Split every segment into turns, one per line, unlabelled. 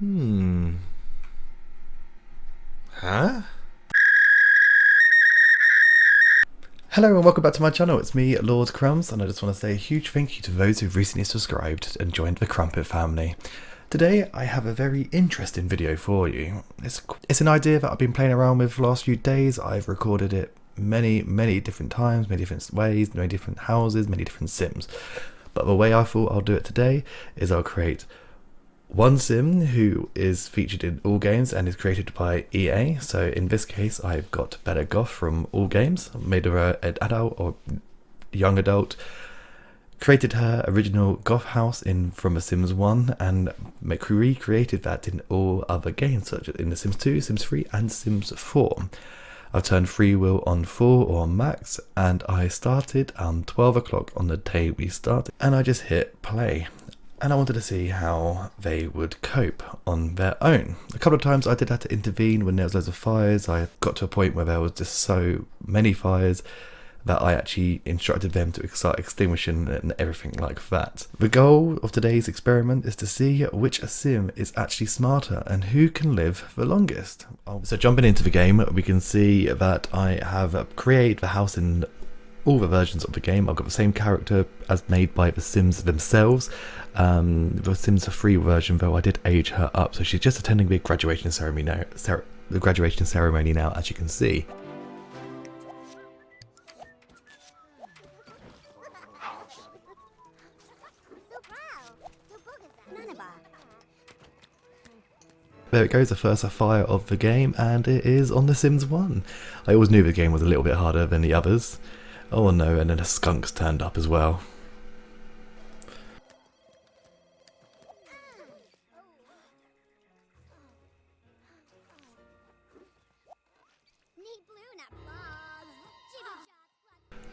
Hmm. Huh? Hello and welcome back to my channel. It's me, Lord Crumbs, and I just want to say a huge thank you to those who've recently subscribed and joined the Crumpet family. Today I have a very interesting video for you. It's an idea that I've been playing around with the last few days. I've recorded it many different times, many different ways, many different houses, many different sims. But the way I thought I'll do it today is I'll create one sim who is featured in all games and is created by EA. So in this case, I've got Better Goth from All Games, made her an adult or young adult, created her original goth house from The Sims 1 and recreated that in all other games, such as in The Sims 2, Sims 3 and Sims 4. I've turned free will on full or max, and I started 12 o'clock on the day we started, and I just hit play. And I wanted to see how they would cope on their own. A couple of times I did have to intervene when there was loads of fires. I got to a point where there was just so many fires that I actually instructed them to start extinguishing and everything like that. The goal of today's experiment is to see which sim is actually smarter and who can live the longest. So jumping into the game, we can see that I have created the house in all the versions of the game. I've got the same character as made by the Sims themselves. The Sims 3 version, though, I did age her up, so she's just attending the graduation ceremony now. As you can see. There it goes, the first fire of the game, and it is on The Sims 1. I always knew the game was a little bit harder than the others. Oh no, and then the skunks turned up as well.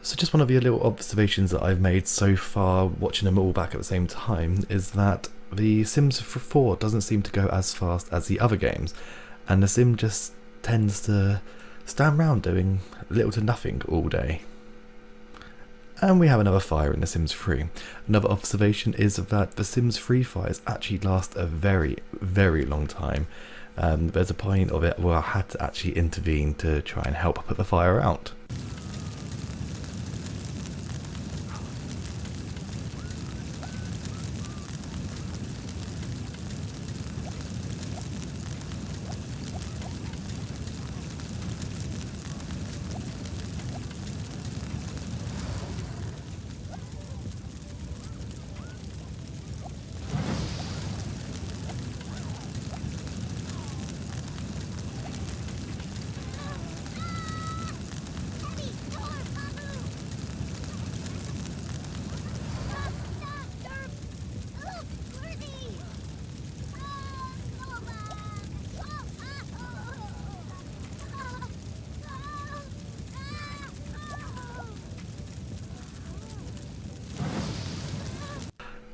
So just one of the little observations that I've made so far, watching them all back at the same time, is that the Sims 4 doesn't seem to go as fast as the other games, and the Sim just tends to stand around doing little to nothing all day. And we have another fire in The Sims 3. Another observation is that The Sims 3 fires actually last a very long time. There's a point of it where I had to actually intervene to try and help put the fire out.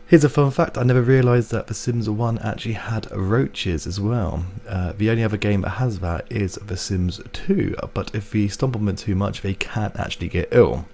Here's a fun fact, I never realised that The Sims 1 actually had roaches as well. The only other game that has that is The Sims 2, but if we stomp on them too much they can actually get ill.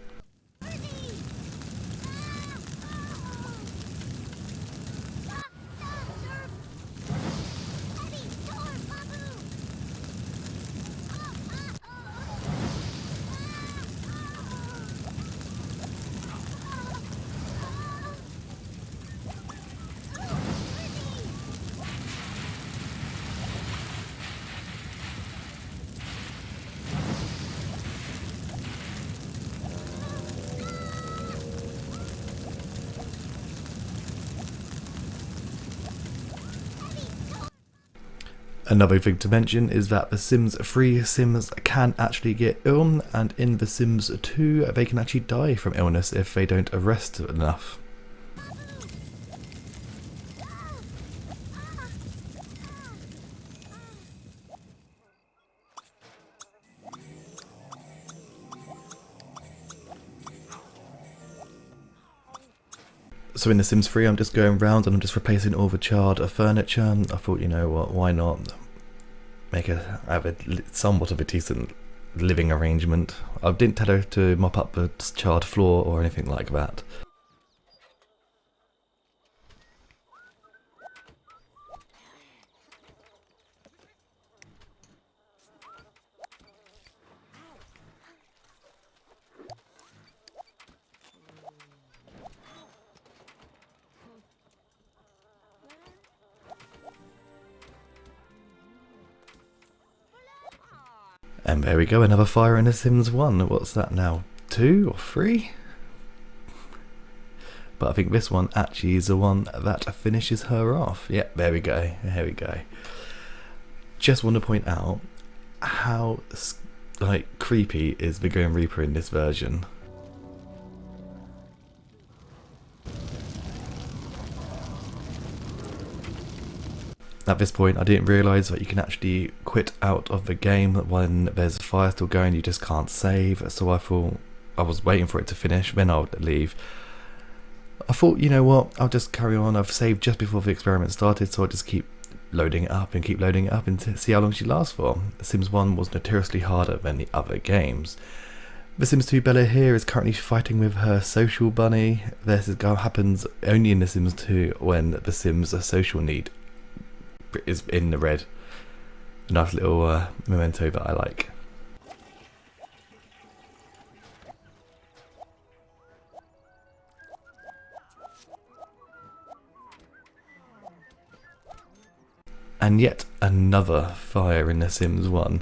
Another thing to mention is that The Sims 3 Sims can actually get ill, and in The Sims 2 they can actually die from illness if they don't rest enough. So in The Sims 3 I'm just going around and I'm just replacing all the charred furniture. I thought, you know what, why not have a somewhat of a decent living arrangement. I didn't tell her to mop up the charred floor or anything like that. And there we go, another fire in The Sims 1. What's that now? 2 or 3? But I think this one actually is the one that finishes her off. Yeah, there we go. There we go. Just want to point out how creepy is the Grim Reaper in this version. At this point I didn't realise that you can actually quit out of the game when there's a fire still going, you just can't save, so I thought I was waiting for it to finish, then I would leave. I thought, you know what, I'll just carry on. I've saved just before the experiment started, so I'll just keep loading it up and keep loading it up and see how long she lasts for. The Sims 1 was notoriously harder than the other games. The Sims 2 Bella here is currently fighting with her social bunny. This happens only in The Sims 2 when the Sims' social need is in the red. A nice little memento that I like. And yet another fire in The Sims 1.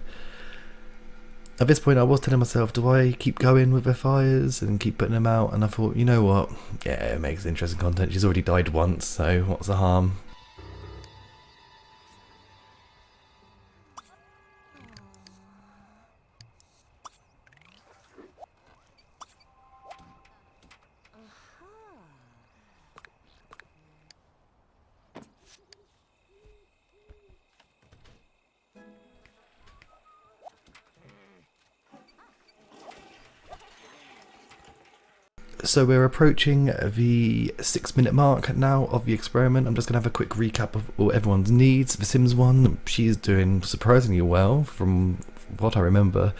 At this point I was telling myself, do I keep going with the fires and keep putting them out? And I thought, you know what, yeah, it makes interesting content. She's already died once, so what's the harm? So we're approaching the 6-minute mark now of the experiment. I'm just going to have a quick recap of all everyone's needs. The Sims 1, she's doing surprisingly well. From what I remember,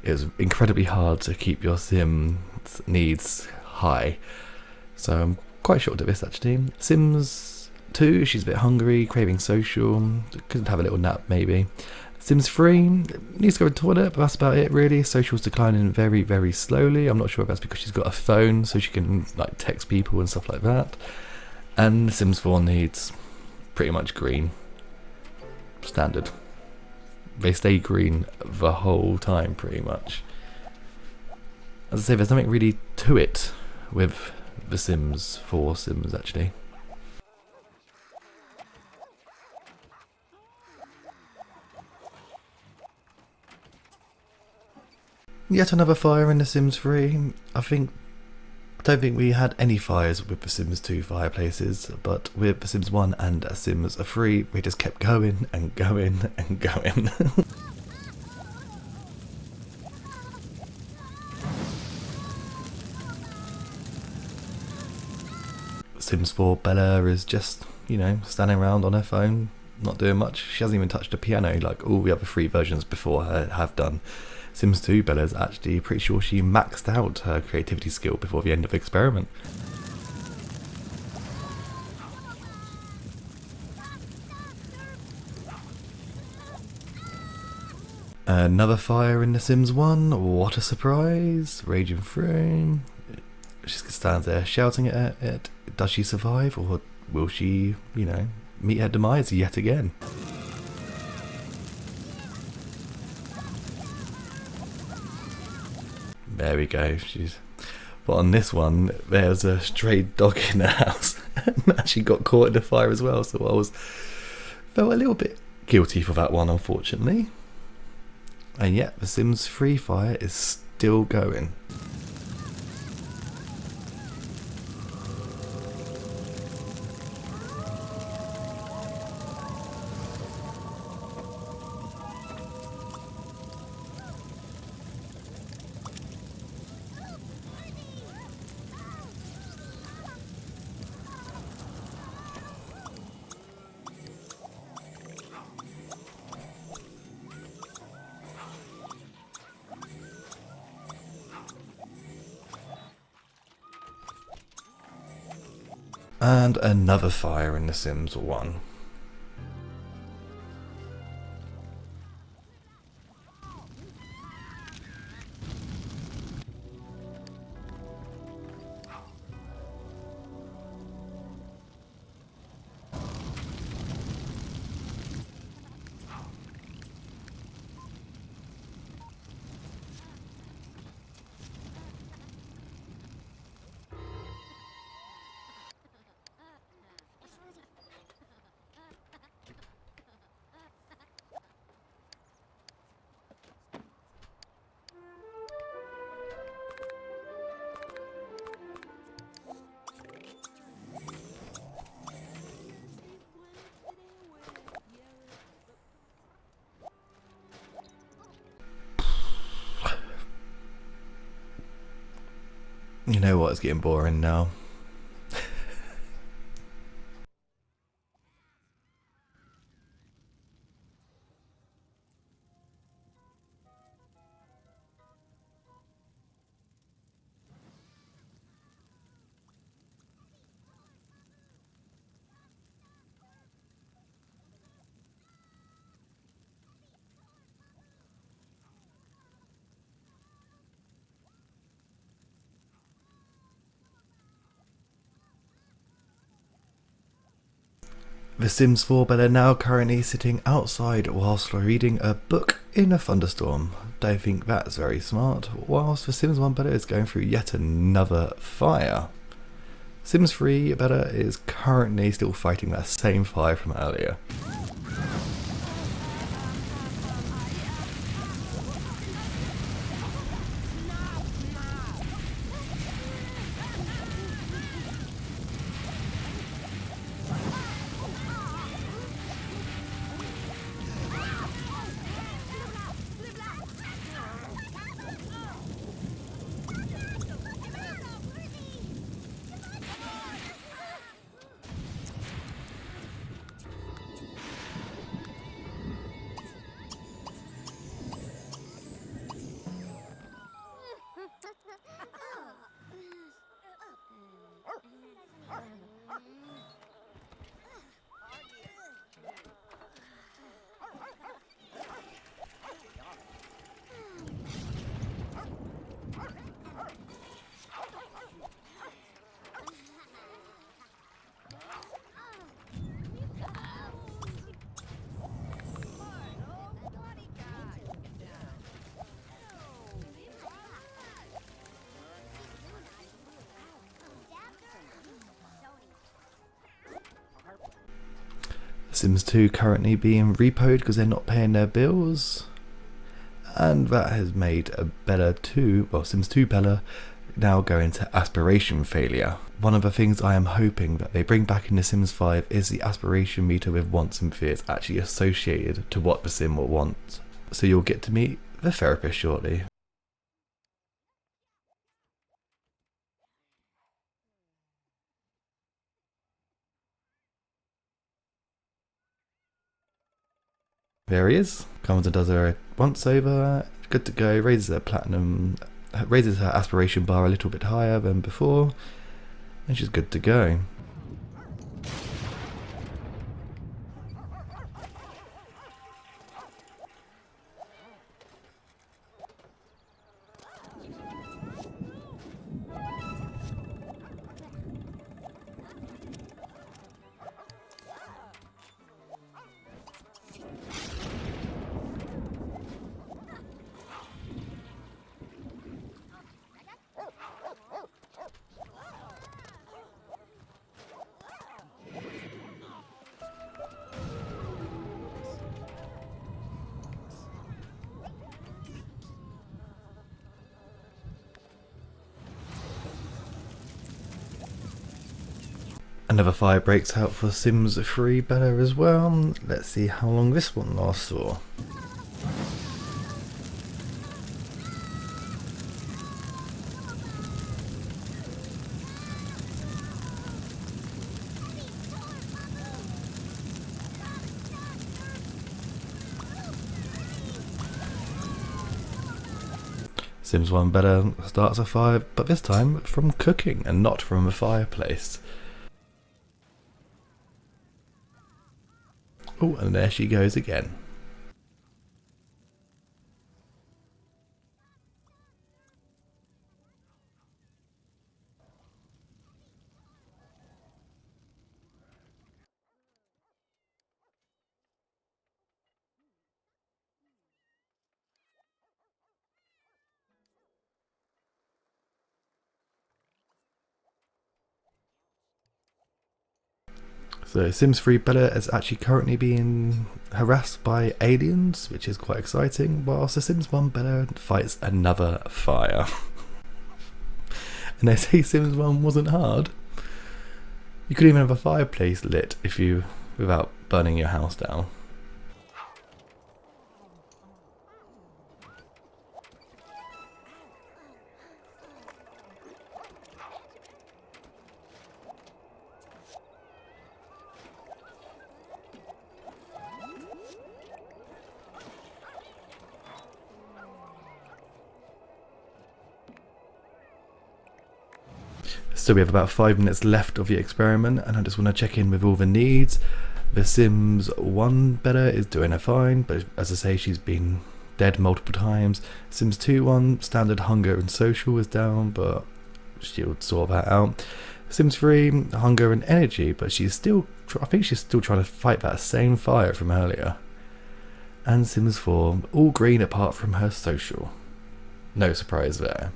it was incredibly hard to keep your Sims needs high. So I'm quite shocked at this actually. Sims 2, she's a bit hungry, craving social, could have a little nap maybe. Sims 3 needs to go to the toilet, but that's about it really. Social's declining very, very slowly. I'm not sure if that's because she's got a phone so she can like text people and stuff like that. And Sims 4 needs pretty much green. Standard. They stay green the whole time pretty much. As I say, there's nothing really to it with the Sims 4 Sims actually. Yet another fire in The Sims 3. I don't think we had any fires with The Sims 2 fireplaces, but with The Sims 1 and Sims 3, we just kept going and going and going. Sims 4 Bella is just, you know, standing around on her phone, not doing much. She hasn't even touched a piano like all the other 3 versions before her have done. Sims 2 Bella's actually pretty sure she maxed out her creativity skill before the end of the experiment. Another fire in The Sims 1, what a surprise, raging through. She stands there shouting at it. Does she survive, or will she, you know, meet her demise yet again? There we go. But on this one, there's a stray dog in the house, and she got caught in the fire as well. So I felt a little bit guilty for that one, unfortunately. And yet, the Sims 3 fire is still going. And another fire in The Sims 1. You know what, it's getting boring now. The Sims 4 Bella now currently sitting outside whilst reading a book in a thunderstorm. Don't think that's very smart, whilst the Sims 1 Bella is going through yet another fire. Sims 3 Bella is currently still fighting that same fire from earlier. Sims 2 currently being repoed because they're not paying their bills, and that has made a Bella 2, well, Sims 2 Bella now go into aspiration failure. One of the things I am hoping that they bring back in The Sims 5 is the aspiration meter with wants and fears actually associated to what the sim will want. So you'll get to meet the therapist shortly. There he is. Comes and does her once over. Good to go. Raises her platinum, raises her aspiration bar a little bit higher than before, and she's good to go. Another fire breaks out for Sims 3 Bella as well. Let's see how long this one lasts for. Sims 1 Bella starts a fire, but this time from cooking and not from a fireplace. Oh, and there she goes again. So Sims 3 Bella is actually currently being harassed by aliens, which is quite exciting, whilst the Sims 1 Bella fights another fire. And they say Sims 1 wasn't hard. You couldn't even have a fireplace lit without burning your house down. So we have about 5 minutes left of the experiment, and I just want to check in with all the needs. The Sims 1 Bella is doing her fine, but as I say, she's been dead multiple times. Sims 2 1 standard hunger and social is down, but she'll sort that out. Sims 3 hunger and energy, but she's still, I think she's still trying to fight that same fire from earlier. And Sims 4 all green apart from her social. No surprise there.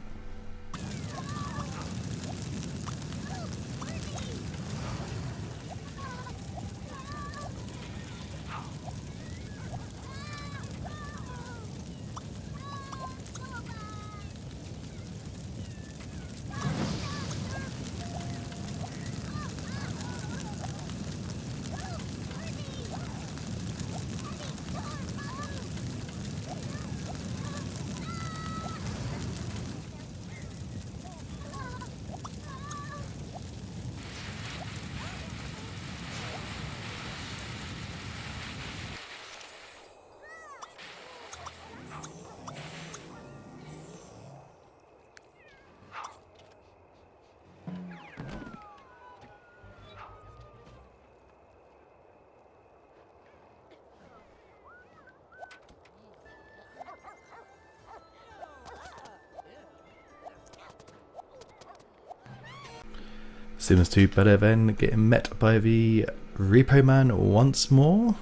Sims 2 Bella then getting met by the Repo Man once more.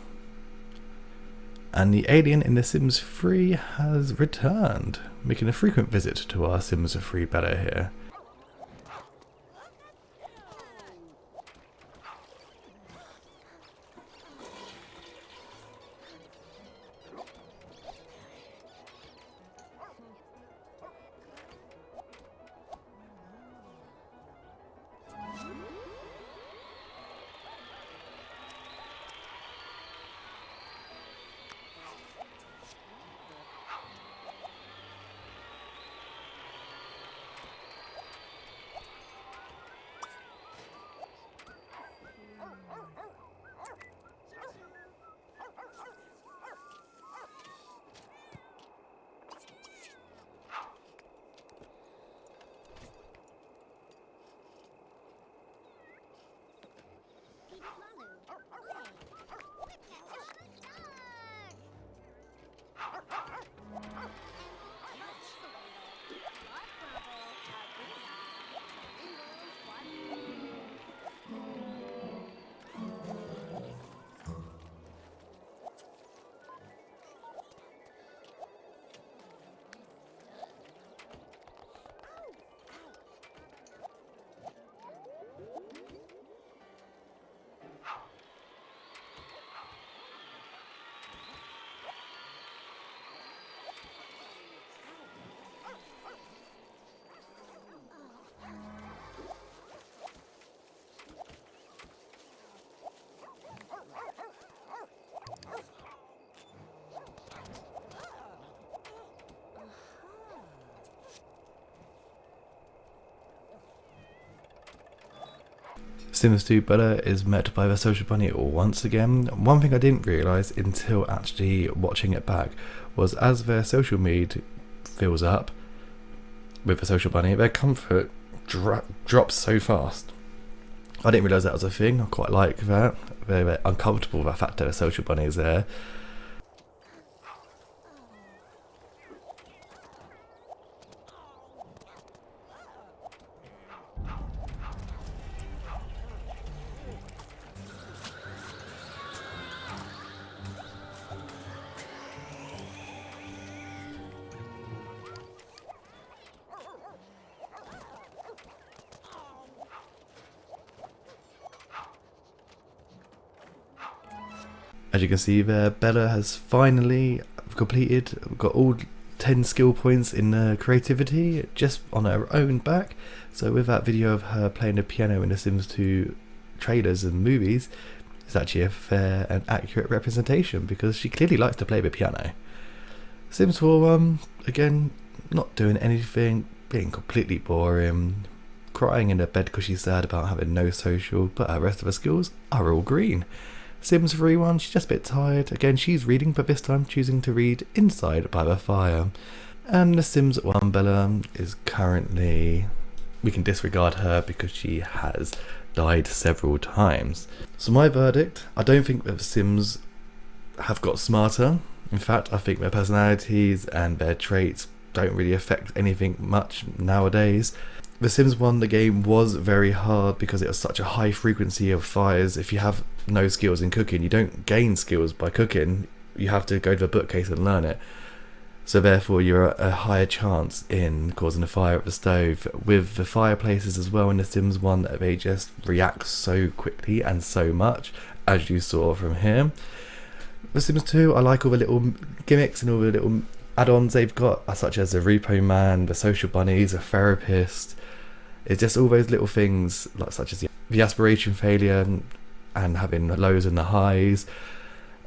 And the alien in the Sims 3 has returned, making a frequent visit to our Sims 3 Bella here. Sims 2 Bella is met by the social bunny once again. One thing I didn't realise until actually watching it back was as their social need fills up with the social bunny, their comfort drops so fast. I didn't realise that was a thing. I quite like that. Very uncomfortable with the fact that a social bunny is there. As you can see there, Bella has finally completed, got all 10 skill points in creativity just on her own back. So with that video of her playing the piano in the Sims 2 trailers and movies, it's actually a fair and accurate representation because she clearly likes to play the piano. Sims 4, again, not doing anything, being completely boring, crying in her bed because she's sad about having no social, but her rest of her skills are all green. Sims 3 she's just a bit tired. Again, she's reading, but this time choosing to read inside by the fire. And the Sims 1 Bella is currently we can disregard her because she has died several times. So my verdict, I don't think that the Sims have got smarter. In fact, I think their personalities and their traits don't really affect anything much nowadays. The Sims 1, the game was very hard because it was such a high frequency of fires. If you have no skills in cooking, you don't gain skills by cooking. You have to go to the bookcase and learn it. So therefore you're at a higher chance in causing a fire at the stove. With the fireplaces as well in The Sims 1, they just react so quickly and so much, as you saw from here. The Sims 2, I like all the little gimmicks and all the little add-ons they've got, such as the repo man, the social bunnies, a therapist. It's just all those little things, like such as the aspiration failure and having the lows and the highs.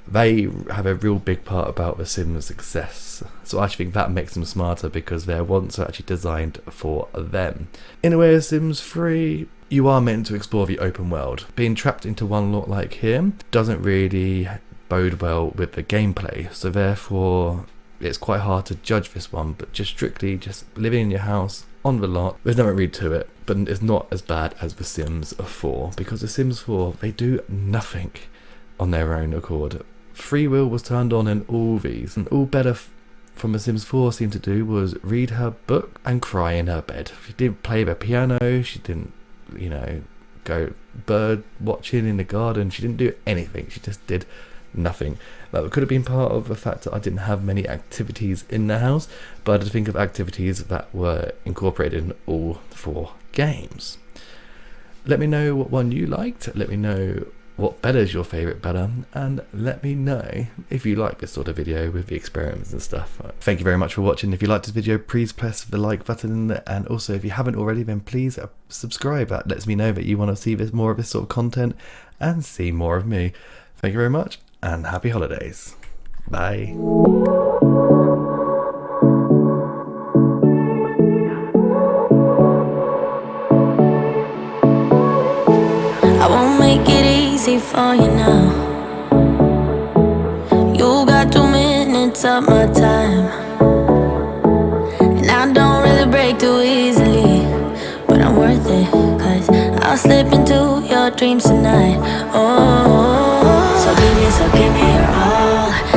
They have a real big part about the Sims' success. So I actually think that makes them smarter because their wants are actually designed for them. In a way, Sims 3, you are meant to explore the open world. Being trapped into one lot like here doesn't really bode well with the gameplay. So therefore, it's quite hard to judge this one, but just strictly just living in your house on the lot, there's nothing really to it, but it's not as bad as The Sims 4, because The Sims 4, they do nothing on their own accord. Free will was turned on in all these, and all Bella from The Sims 4 seemed to do was read her book and cry in her bed. She didn't play the piano, she didn't, go bird watching in the garden, she didn't do anything, she just did nothing. That could have been part of the fact that I didn't have many activities in the house, but I had to think of activities that were incorporated in all 4 games. Let me know what one you liked, let me know what Bella's your favourite Bella, and let me know if you like this sort of video with the experiments and stuff. Thank you very much for watching. If you liked this video, please press the like button, and also if you haven't already, then please subscribe. That lets me know that you want to see more of this sort of content and see more of me. Thank you very much, and happy holidays. Bye.
I won't make it easy for you now. You got 2 minutes of my time, and I don't really break too easily, but I'm worth it, 'cause I'll slip into your dreams tonight. Oh, so give me your all.